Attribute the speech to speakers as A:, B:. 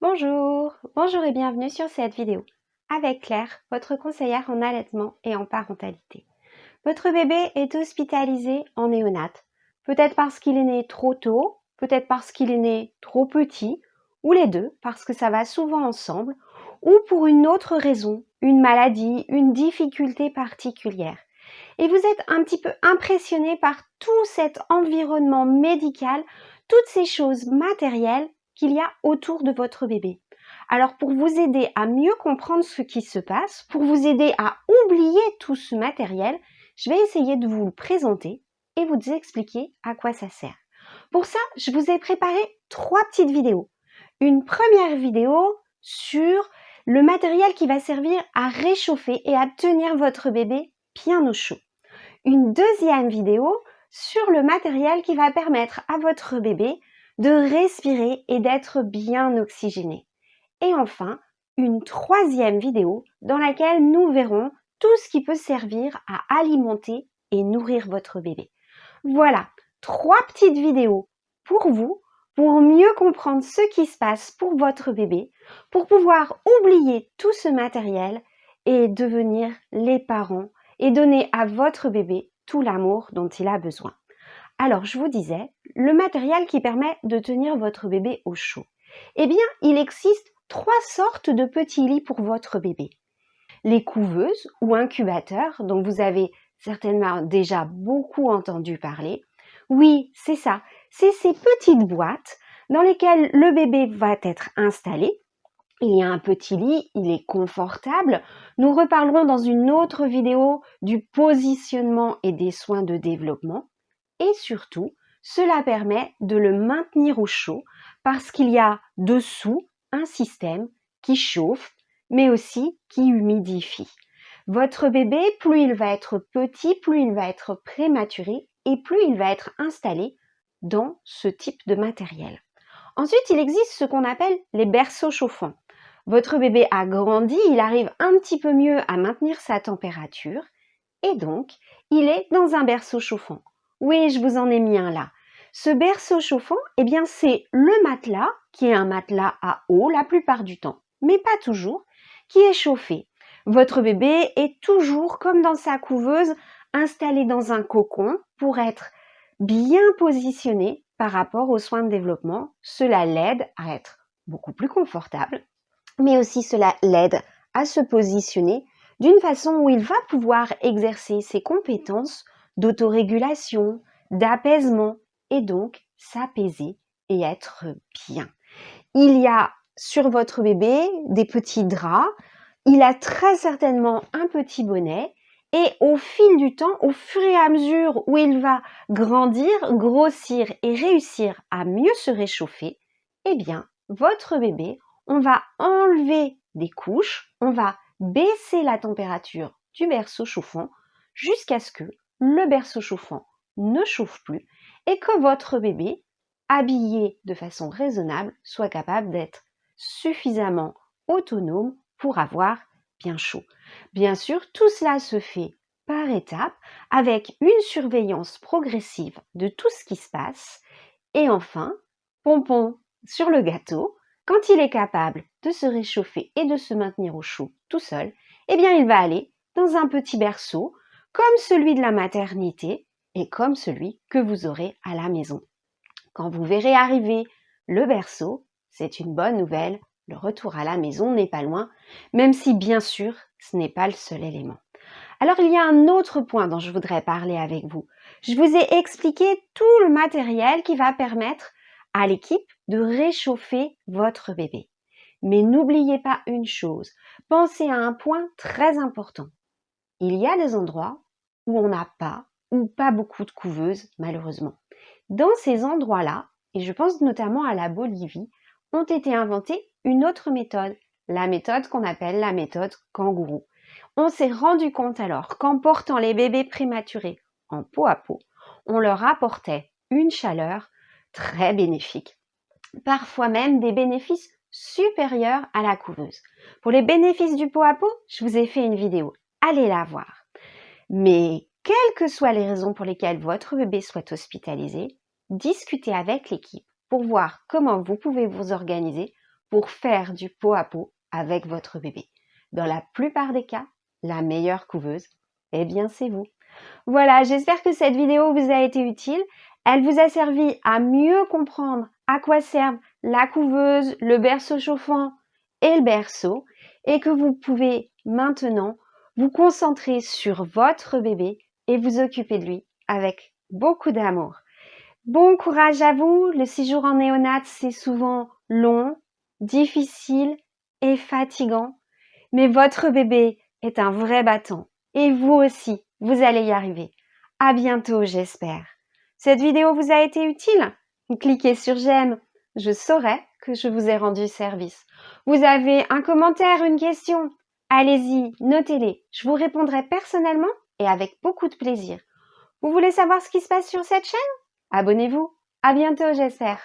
A: Bonjour et bienvenue sur cette vidéo avec Claire, votre conseillère en allaitement et en parentalité. Votre bébé est hospitalisé en néonate, peut-être parce qu'il est né trop tôt, peut-être parce qu'il est né trop petit, ou les deux, parce que ça va souvent ensemble, ou pour une autre raison, une maladie, une difficulté particulière. Et vous êtes un petit peu impressionné par tout cet environnement médical, toutes ces choses matérielles qu'il y a autour de votre bébé. Alors pour vous aider à mieux comprendre ce qui se passe, pour vous aider à oublier tout ce matériel, je vais essayer de vous le présenter et vous expliquer à quoi ça sert. Pour ça, je vous ai préparé 3 petites vidéos. Une première vidéo sur le matériel qui va servir à réchauffer et à tenir votre bébé bien au chaud. Une deuxième vidéo sur le matériel qui va permettre à votre bébé de respirer et d'être bien oxygéné. Et enfin, une troisième vidéo dans laquelle nous verrons tout ce qui peut servir à alimenter et nourrir votre bébé. Voilà, 3 petites vidéos pour vous, pour mieux comprendre ce qui se passe pour votre bébé, pour pouvoir oublier tout ce matériel et devenir les parents et donner à votre bébé tout l'amour dont il a besoin. Alors, je vous disais, le matériel qui permet de tenir votre bébé au chaud. Eh bien, il existe 3 sortes de petits lits pour votre bébé. Les couveuses ou incubateurs, dont vous avez certainement déjà beaucoup entendu parler. Oui, c'est ça, c'est ces petites boîtes dans lesquelles le bébé va être installé. Il y a un petit lit, il est confortable. Nous reparlerons dans une autre vidéo du positionnement et des soins de développement. Et surtout, cela permet de le maintenir au chaud parce qu'il y a dessous un système qui chauffe, mais aussi qui humidifie. Votre bébé, plus il va être petit, plus il va être prématuré et plus il va être installé dans ce type de matériel. Ensuite, il existe ce qu'on appelle les berceaux chauffants. Votre bébé a grandi, il arrive un petit peu mieux à maintenir sa température et donc, il est dans un berceau chauffant. Oui, je vous en ai mis un là. Ce berceau chauffant, eh bien, c'est le matelas, qui est un matelas à eau la plupart du temps, mais pas toujours, qui est chauffé. Votre bébé est toujours, comme dans sa couveuse, installé dans un cocon pour être bien positionné par rapport aux soins de développement. Cela l'aide à être beaucoup plus confortable, mais aussi cela l'aide à se positionner d'une façon où il va pouvoir exercer ses compétences d'autorégulation, d'apaisement et donc s'apaiser et être bien. Il y a sur votre bébé des petits draps, il a très certainement un petit bonnet et au fil du temps, au fur et à mesure où il va grandir, grossir et réussir à mieux se réchauffer, eh bien, votre bébé, on va enlever des couches, on va baisser la température du berceau chauffant jusqu'à ce que le berceau chauffant ne chauffe plus et que votre bébé, habillé de façon raisonnable, soit capable d'être suffisamment autonome pour avoir bien chaud. Bien sûr, tout cela se fait par étapes avec une surveillance progressive de tout ce qui se passe. Et enfin, pompon sur le gâteau, quand il est capable de se réchauffer et de se maintenir au chaud tout seul, eh bien il va aller dans un petit berceau comme celui de la maternité et comme celui que vous aurez à la maison. Quand vous verrez arriver le berceau, c'est une bonne nouvelle, le retour à la maison n'est pas loin, même si bien sûr ce n'est pas le seul élément. Alors il y a un autre point dont je voudrais parler avec vous. Je vous ai expliqué tout le matériel qui va permettre à l'équipe de réchauffer votre bébé. Mais n'oubliez pas une chose, pensez à un point très important. Il y a des endroits où on n'a pas ou pas beaucoup de couveuses, malheureusement. Dans ces endroits-là, et je pense notamment à la Bolivie, ont été inventées une autre méthode, la méthode qu'on appelle la méthode kangourou. On s'est rendu compte alors qu'en portant les bébés prématurés en peau à peau, on leur apportait une chaleur très bénéfique, parfois même des bénéfices supérieurs à la couveuse. Pour les bénéfices du peau à peau, je vous ai fait une vidéo, allez la voir. Mais quelles que soient les raisons pour lesquelles votre bébé soit hospitalisé, discutez avec l'équipe pour voir comment vous pouvez vous organiser pour faire du pot à pot avec votre bébé. Dans la plupart des cas, la meilleure couveuse, eh bien c'est vous. Voilà, j'espère que cette vidéo vous a été utile. Elle vous a servi à mieux comprendre à quoi servent la couveuse, le berceau chauffant et le berceau et que vous pouvez maintenant vous concentrer sur votre bébé et vous occuper de lui avec beaucoup d'amour. Bon courage à vous, le séjour en néonat c'est souvent long, difficile et fatigant, mais votre bébé est un vrai bâton et vous aussi, vous allez y arriver. À bientôt, j'espère. Cette vidéo vous a été utile? Cliquez sur j'aime, je saurai que je vous ai rendu service. Vous avez un commentaire, une question? Allez-y, notez-les, je vous répondrai personnellement et avec beaucoup de plaisir. Vous voulez savoir ce qui se passe sur cette chaîne? Abonnez-vous. À bientôt, j'espère.